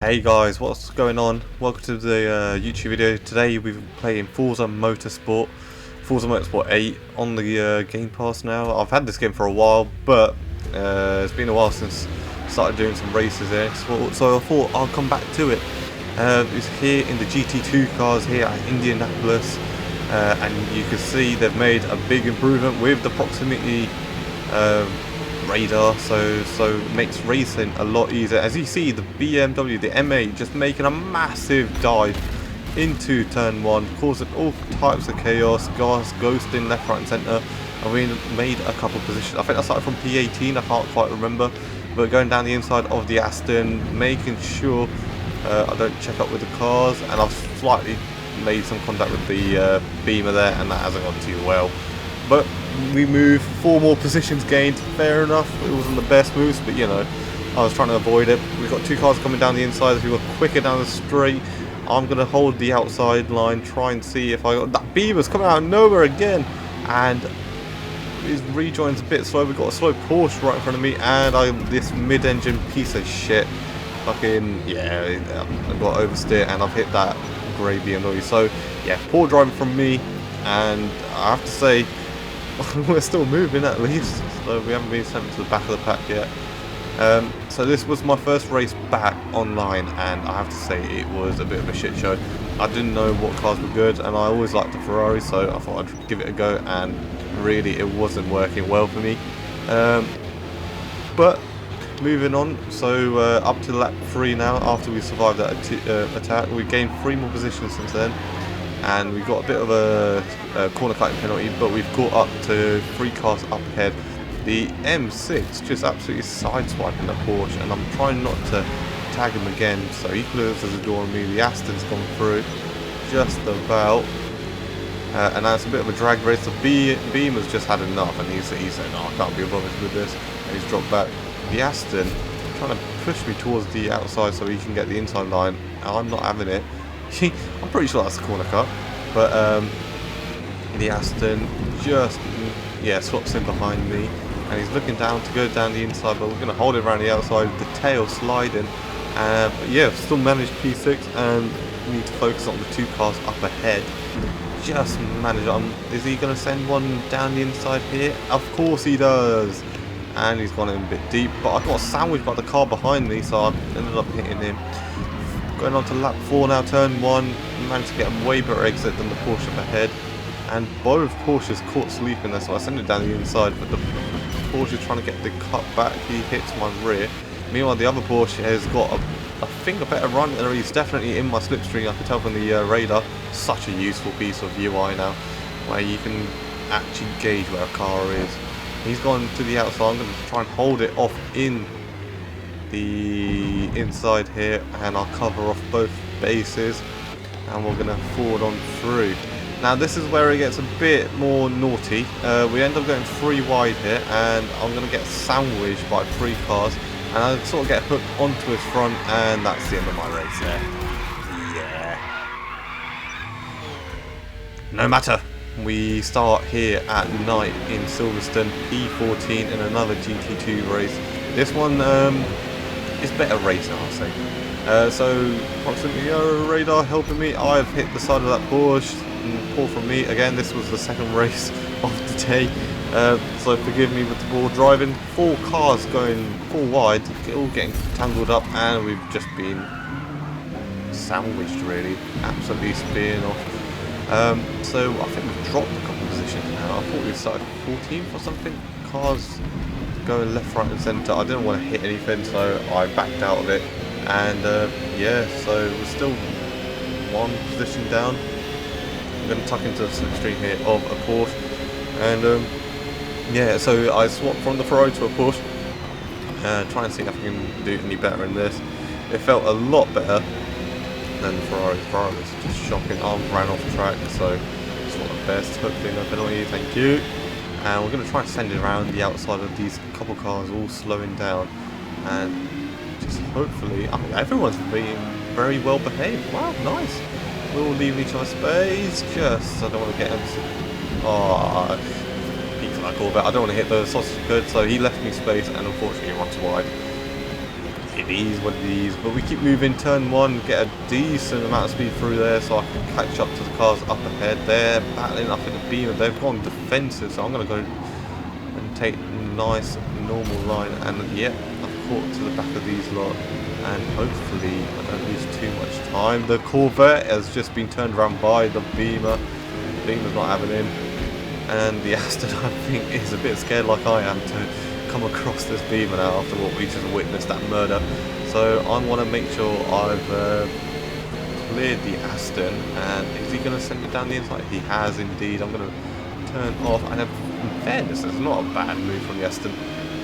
Hey guys, what's going on? Welcome to the YouTube video. Today we've been playing Forza Motorsport 8 on the Game Pass now. I've had this game for a while, but it's been a while since I started doing some races here, so I thought I'll come back to it. It's here in the GT2 cars here at Indianapolis, and you can see they've made a big improvement with the proximity radar, so it makes racing a lot easier. As you see, the BMW, the M8, just making a massive dive into turn 1, causing all types of chaos, gas ghosting left, right and centre. And we made a couple positions. I think I started from P18, I can't quite remember, but going down the inside of the Aston, making sure I don't check up with the cars, and I've slightly made some contact with the Beamer there, and that hasn't gone too well. But we moved, 4 more positions gained, fair enough. It wasn't the best moves, but you know, I was trying to avoid it. We've got 2 cars coming down the inside who are quicker down the straight. I'm going to hold the outside line, try and see if I got... That Beamer's coming out of nowhere again, and his rejoin's a bit slow. We've got a slow Porsche right in front of me, and this mid-engine piece of shit. Fucking, yeah, I got oversteer, and I've hit that grey BMW. So, yeah, poor driving from me, and I have to say, we're still moving at least, so we haven't been sent to the back of the pack yet. So this was my first race back online, and I have to say it was a bit of a shit show. I didn't know what cars were good, and I always liked the Ferrari, so I thought I'd give it a go, and really it wasn't working well for me. But moving on, so up to lap 3 now, after we survived that attack. We gained 3 more positions since then, and we got a bit of a corner cutting penalty, but we've caught up to 3 cars up ahead. The M6 just absolutely sideswiping the Porsche, and I'm trying not to tag him again, so he closes the door on me. The Aston's gone through just about, and that's a bit of a drag race. The Beamer's just had enough, and he said, no, I can't be bothered with this, and he's dropped back. The Aston trying to push me towards the outside so he can get the inside line, and I'm not having it. I'm pretty sure that's a corner cut, but the Aston just swaps in behind me, and he's looking down to go down the inside, but we're going to hold it around the outside, the tail sliding. But yeah, still managed P6, and we need to focus on the 2 cars up ahead. Just manage. Is he going to send one down the inside here? Of course he does, and he's gone in a bit deep, but I got sandwiched by the car behind me, so I ended up hitting him. Going on to lap 4 now, turn 1, managed to get a way better exit than the Porsche up ahead, and both Porsches caught sleeping there, so I sent it down the inside, but the Porsche trying to get the cut back, he hits my rear. Meanwhile, the other Porsche has got I think a better run, and he's definitely in my slipstream. I can tell from the radar. Such a useful piece of UI now, where you can actually gauge where a car is. He's gone to the outside. I'm going to try and hold it off in the inside here, and I'll cover off both bases, and we're going to forward on through. Now this is where it gets a bit more naughty. We end up going 3 wide here, and I'm going to get sandwiched by 3 cars, and I sort of get hooked onto his front, and that's the end of my race there. Yeah. No matter. We start here at night in Silverstone, P14 in another GT2 race. This one is better racing, I'll say. So proximity radar helping me. I've hit the side of that Porsche. Poor from me. Again, this was the second race of the day. So forgive me with the poor driving. 4 cars going 4 wide, all getting tangled up, and we've just been sandwiched really. Absolutely spearing off. So I think we've dropped a couple of positions now. I thought we started 14th or something. Cars going left, right and centre. I didn't want to hit anything, so I backed out of it. And yeah, so we're still 1 position down. I'm going to tuck into the slipstream here of a Porsche. And yeah, so I swapped from the Ferrari to a Porsche. Try and see if I can do any better in this. It felt a lot better than the Ferrari. The Ferrari was just shocking. Arms ran off track, so it's not the best. Hopefully no penalty, thank you. And we're going to try and send it around the outside of these couple cars, all slowing down, and just hopefully, everyone's being very well behaved. Wow, nice. We're all leaving each other's space. Just I don't want to get into peaks like all that. I don't want to hit the sausage good, so he left me space, and unfortunately he runs wide. it is what it is. But we keep moving. Turn 1, get a decent amount of speed through there, so I can catch up to the cars up ahead. They're battling up in the beamer. They've gone defensive, so I'm going to go and take a nice normal line. And yeah, I've caught to the back of these lot, and hopefully I don't lose too much time. The Corvette has just been turned around by the beamer. The beamer's not having him, and the Aston, I think, is a bit scared like I am to come across this beamer now after what we just witnessed, that murder. So I want to make sure I've cleared the Aston. And is he going to send it down the inside? He has indeed. I'm going to turn off, and in fairness, it's not a bad move from the Aston.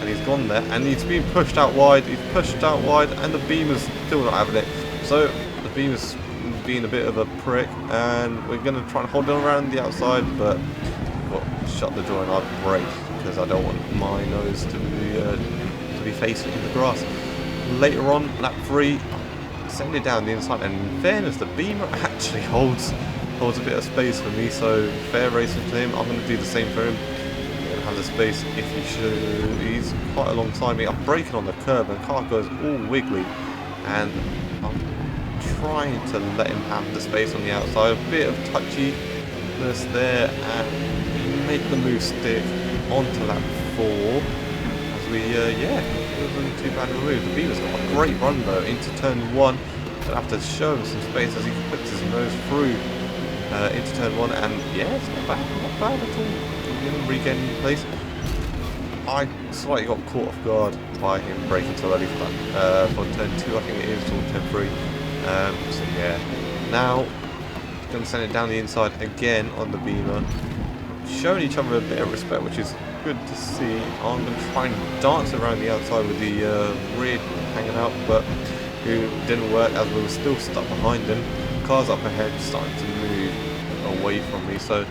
And he's gone there, and he's been pushed out wide. He's pushed out wide, and the beamer's still not having it. So the beamer's being a bit of a prick, and we're going to try and hold it around the outside, but got to shut the door and I brake because I don't want my nose to be facing in the grass. Later on, lap 3, send it down the inside, and in fairness, the beamer actually holds a bit of space for me. So fair racing to him. I'm going to do the same for him. Have the space if he should. He's quite alongside me. I'm braking on the curb and the car goes all wiggly, and I'm trying to let him have the space on the outside. A bit of touchiness there, and make the move stick onto lap 4 as we yeah, it wasn't too bad of a move. The Beamer's got a great run though into turn 1. Gonna have to show him some space as he puts his nose through into turn 1, and yeah, it's not bad at all. Regaining place. I slightly got caught off guard by him braking too early for turn 2, I think it is, or turn 3. So yeah, now going to send it down the inside again on the Beamer, showing each other a bit of respect, which is good to see. I'm going to try and dance around the outside with the rear hanging out, but it didn't work as we were still stuck behind him. Cars up ahead starting to move away from me, so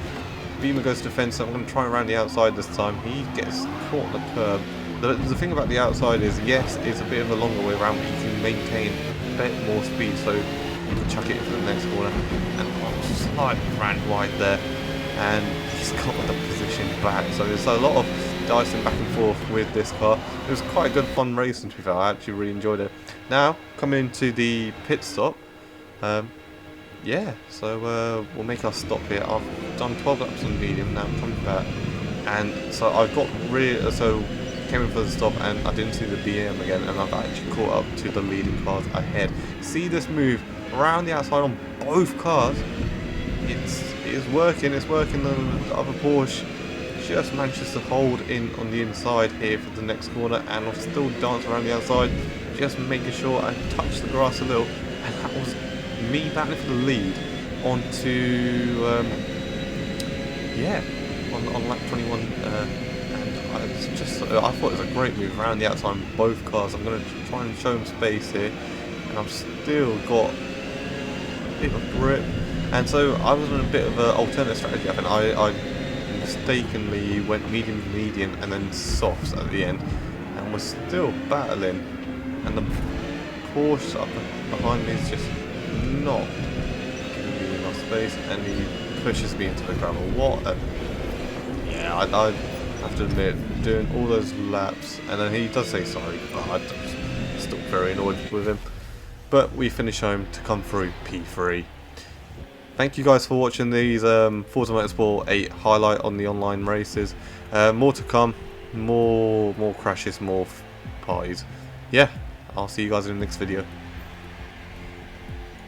Beamer goes defensive. I'm going to try and round the outside this time. He gets caught on the curb. The thing about the outside is, yes, it's a bit of a longer way around, but you can maintain a bit more speed, so you can chuck it into the next corner. And I'm slightly ran wide there, and he's got the position back. So there's a lot of dicing back and forth with this car. It was quite a good fun racing, to be fair. I actually really enjoyed it. Now, coming into the pit stop. Yeah, so we'll make our stop here. I've done 12 laps on medium, now I'm coming back, and so I've got came in for the stop, and I didn't see the BM again, and I've actually caught up to the leading cars ahead. See this move around the outside on both cars? It's working. The other Porsche just manages to hold in on the inside here for the next corner, and I'll still dance around the outside, just making sure I touch the grass a little, and that was me battling for the lead onto on lap 21, and I thought it was a great move around the outside on both cars. I'm going to try and show them space here, and I've still got a bit of grip, and so I was on a bit of an alternate strategy. I think I mistakenly went medium and then softs at the end, and was still battling, and the Porsche up behind me is just not giving me enough space, and he pushes me into the gravel. I have to admit, doing all those laps, and then he does say sorry, but I'm still very annoyed with him. But we finish home to come through P3. Thank you guys for watching these Forza Motorsport 8 highlight on the online races. More to come, more crashes, more parties. Yeah, I'll see you guys in the next video.